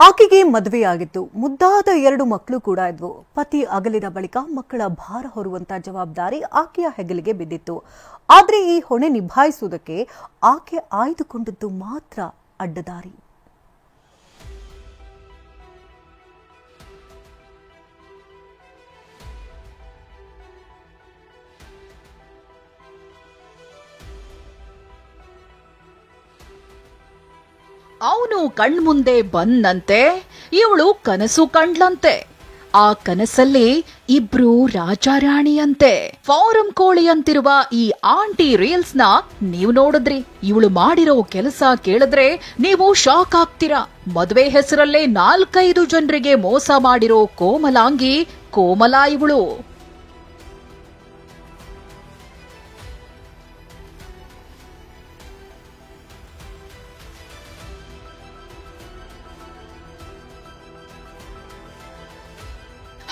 ಆಕೆಗೆ ಮದುವೆಯಾಗಿತ್ತು. ಮುದ್ದಾದ 2 ಮಕ್ಕಳು ಕೂಡ ಇದ್ವು. ಪತಿ ಅಗಲಿದ ಬಳಿಕ ಮಕ್ಕಳ ಭಾರ ಹೊರುವಂತ ಜವಾಬ್ದಾರಿ ಆಕೆಯ ಹೆಗಲಿಗೆ ಬಿದ್ದಿತ್ತು. ಆದರೆ ಈ ಹೊಣೆ ನಿಭಾಯಿಸುವುದಕ್ಕೆ ಆಕೆ ಆಯ್ದುಕೊಂಡದ್ದು ಮಾತ್ರ ಅಡ್ಡದಾರಿ. ಅವನು ಕಣ್ಮುಂದೆ ಬಂದಂತೆ ಇವಳು ಕನಸು ಕಂಡ್ಲಂತೆ. ಆ ಕನಸಲ್ಲಿ ಇಬ್ರು ರಾಜಾರಾಣಿಯಂತೆ. ಫಾರಂ ಕೋಳಿಯಂತಿರುವ ಈ ಆಂಟಿ ರೀಲ್ಸ್ ನ ನೀವು ನೋಡಿದ್ರಿ. ಇವಳು ಮಾಡಿರೋ ಕೆಲಸ ಕೇಳಿದ್ರೆ ನೀವು ಶಾಕ್ ಆಗ್ತೀರಾ. ಮದುವೆ ಹೆಸರಲ್ಲೇ 4-5 ಜನರಿಗೆ ಮೋಸ ಮಾಡಿರೋ ಕೋಮಲಾಂಗಿ ಕೋಮಲಾ ಇವಳು.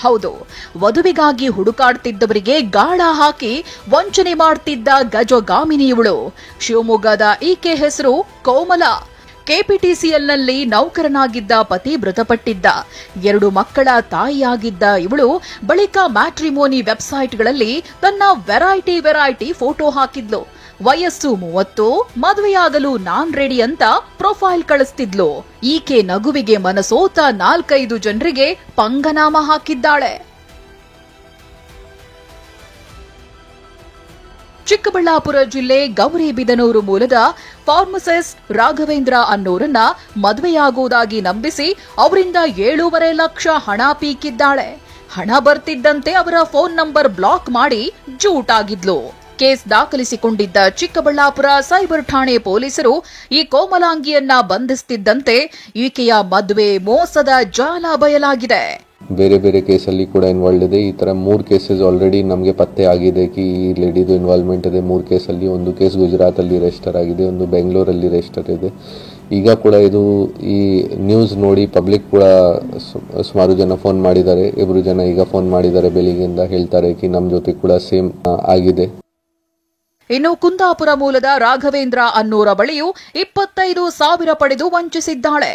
ಹೌದು, ವಧುವಿಗಾಗಿ ಹುಡುಕಾಡ್ತಿದ್ದವರಿಗೆ ಗಾಳ ಹಾಕಿ ವಂಚನೆ ಮಾಡ್ತಿದ್ದ ಗಜಗಾಮಿನಿ ಇವಳು. ಶಿವಮೊಗ್ಗದ ಈಕೆ ಹೆಸರು ಕೋಮಲಾ. ಕೆಪಿಟಿಸಿಎಲ್ನಲ್ಲಿ ನೌಕರನಾಗಿದ್ದ ಪತಿ ಮೃತಪಟ್ಟಿದ್ದ. 2 ಮಕ್ಕಳ ತಾಯಿಯಾಗಿದ್ದ ಇವಳು ಬಳಿಕ ಮ್ಯಾಟ್ರಿಮೋನಿ ವೆಬ್ಸೈಟ್ಗಳಲ್ಲಿ ತನ್ನ ವೆರೈಟಿ ಫೋಟೋ ಹಾಕಿದ್ಲು. ವಯಸ್ಸು 30, ಮದುವೆಯಾಗಲು ನಾನ್ ರೆಡಿ ಅಂತ ಪ್ರೊಫೈಲ್ ಕಳಿಸ್ತಿದ್ಲು. ಈಕೆ ನಗುವಿಗೆ ಮನಸೋತ 4-5 ಜನರಿಗೆ ಪಂಗನಾಮ ಹಾಕಿದ್ದಾಳೆ. ಚಿಕ್ಕಬಳ್ಳಾಪುರ ಜಿಲ್ಲೆ ಗೌರಿಬಿದನೂರು ಮೂಲದ ಫಾರ್ಮಸಿಸ್ಟ್ ರಾಘವೇಂದ್ರ ಅನ್ನೋರನ್ನ ಮದುವೆಯಾಗುವುದಾಗಿ ನಂಬಿಸಿ ಅವರಿಂದ 7.5 ಲಕ್ಷ ಹಣ ಪೀಕಿದ್ದಾಳೆ. ಹಣ ಬರ್ತಿದ್ದಂತೆ ಅವರ ಫೋನ್ ನಂಬರ್ ಬ್ಲಾಕ್ ಮಾಡಿ ಜೂಟಾಗಿದ್ಲು. ಕೇಸ್ ದಾಖಲಿಸಿಕೊಂಡಿದ್ದ ಚಿಕ್ಕಬಳ್ಳಾಪುರ ಸೈಬರ್ ಠಾಣೆ ಪೊಲೀಸರು ಈ ಕೋಮಲಾಂಗಿಯನ್ನ ಬಂಧಿಸುತ್ತಿದ್ದಂತೆ ಈಕೆಯ ಮದುವೆ ಮೋಸದ ಜಾಲ ಬಯಲಾಗಿದೆ. ಬೇರೆ ಬೇರೆ ಕೇಸಲ್ಲಿ ಕೂಡ ಇನ್ವಾಲ್ವ್ ಇದೆ. ಈ ತರ 3 ಕೇಸಸ್ ಆಲ್ರೆಡಿ ನಮಗೆ ಪತ್ತೆ ಆಗಿದೆ ಕಿ ಈ ಲೇಡಿದು ಇನ್ವಾಲ್ವ್ಮೆಂಟ್ ಇದೆ. 3 ಕೇಸಲ್ಲಿ ಒಂದು ಕೇಸ್ ಗುಜರಾತ್ ಅಲ್ಲಿ ರಿಜಿಸ್ಟರ್ ಆಗಿದೆ, ಒಂದು ಬೆಂಗಳೂರಲ್ಲಿ ರಿಜಿಸ್ಟರ್ ಇದೆ. ಈಗ ಕೂಡ ಇದು ಈ ನ್ಯೂಸ್ ನೋಡಿ ಪಬ್ಲಿಕ್ ಕೂಡ ಸುಮಾರು ಜನ ಫೋನ್ ಮಾಡಿದ್ದಾರೆ. 2 ಜನ ಈಗ ಫೋನ್ ಮಾಡಿದ್ದಾರೆ ಬೆಳಿಗ್ಗೆಯಿಂದ, ಹೇಳ್ತಾರೆ ಕಿ ನಮ್ಮ ಜೊತೆ ಕೂಡ ಸೇಮ್ ಆಗಿದೆ. ಇನ್ನು ಕುಂದಾಪುರ ಮೂಲದ ರಾಘವೇಂದ್ರ ಅನ್ನೋರ ಬಳಿಯೂ 25,000 ಪಡೆದು ವಂಚಿಸಿದ್ದಾಳೆ.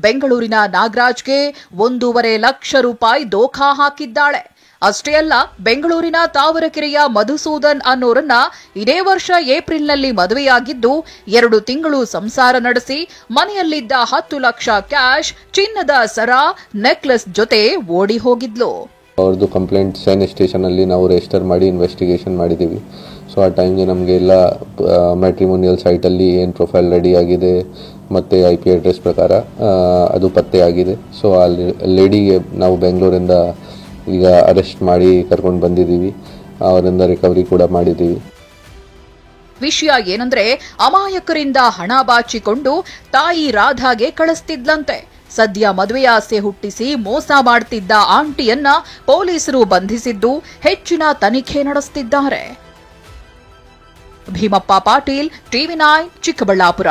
ಬೆಂಗಳೂರಿನ ನಾಗರಾಜ್ಗೆ 1.5 ಲಕ್ಷ ರೂಪಾಯಿ ದೋಖಾ ಹಾಕಿದ್ದಾಳೆ. ಅಷ್ಟೇ ಅಲ್ಲ, ಬೆಂಗಳೂರಿನ ತಾವರಕೆರೆಯ ಮಧುಸೂದನ್ ಅನ್ನೋರನ್ನ ಇದೇ ವರ್ಷ ಏಪ್ರಿಲ್ನಲ್ಲಿ ಮದುವೆಯಾಗಿದ್ದು 2 ತಿಂಗಳು ಸಂಸಾರ ನಡೆಸಿ ಮನೆಯಲ್ಲಿದ್ದ 10 ಲಕ್ಷ ಕ್ಯಾಶ್, ಚಿನ್ನದ ಸರ, ನೆಕ್ಲೆಸ್ ಜೊತೆ ಓಡಿ ಹೋಗಿದ್ಲು. ಅವ್ರದ್ದು ಕಂಪ್ಲೇಂಟ್ ಸೈನ್ ಸ್ಟೇಷನ್ ಅಲ್ಲಿ ನಾವು ರಿಜಿಸ್ಟರ್ ಮಾಡಿ ಇನ್ವೆಸ್ಟಿಗೇಷನ್ ಮಾಡಿದ್ದೀವಿ. ಸೊ ಆ ಟೈಮ್ಗೆ ನಮಗೆ ಎಲ್ಲ ಮ್ಯಾಟ್ರಿಮೋನಿಯಲ್ ಸೈಟಲ್ಲಿ ಏನು ಪ್ರೊಫೈಲ್ ರೆಡಿ ಆಗಿದೆ ಮತ್ತು IP ಅಡ್ರೆಸ್ ಪ್ರಕಾರ ಅದು ಪತ್ತೆ ಆಗಿದೆ. ಸೊ ಆ ಲೇಡಿಗೆ ನಾವು ಬೆಂಗಳೂರಿಂದ ಈಗ ಅರೆಸ್ಟ್ ಮಾಡಿ ಕರ್ಕೊಂಡು ಬಂದಿದ್ದೀವಿ. ಅವರಿಂದ ರಿಕವರಿ ಕೂಡ ಮಾಡಿದ್ದೀವಿ. ವಿಷಯ ಏನಂದ್ರೆ, ಅಮಾಯಕರಿಂದ ಹಣ ಬಾಚಿಕೊಂಡು ತಾಯಿ ರಾಧಾಗೆ ಕಳಿಸ್ತಿದ್ಲಂತೆ. ಸದ್ಯ ಮದುವೆಯಾಸೆ ಹುಟ್ಟಿಸಿ ಮೋಸ ಮಾಡ್ತಿದ್ದ ಆಂಟಿಯನ್ನ ಪೊಲೀಸರು ಬಂಧಿಸಿದ್ದು ಹೆಚ್ಚಿನ ತನಿಖೆ ನಡೆಸುತ್ತಿದ್ದಾರೆ. ಭೀಮಪ್ಪ ಪಾಟೀಲ್, TV9 ಚಿಕ್ಕಬಳ್ಳಾಪುರ.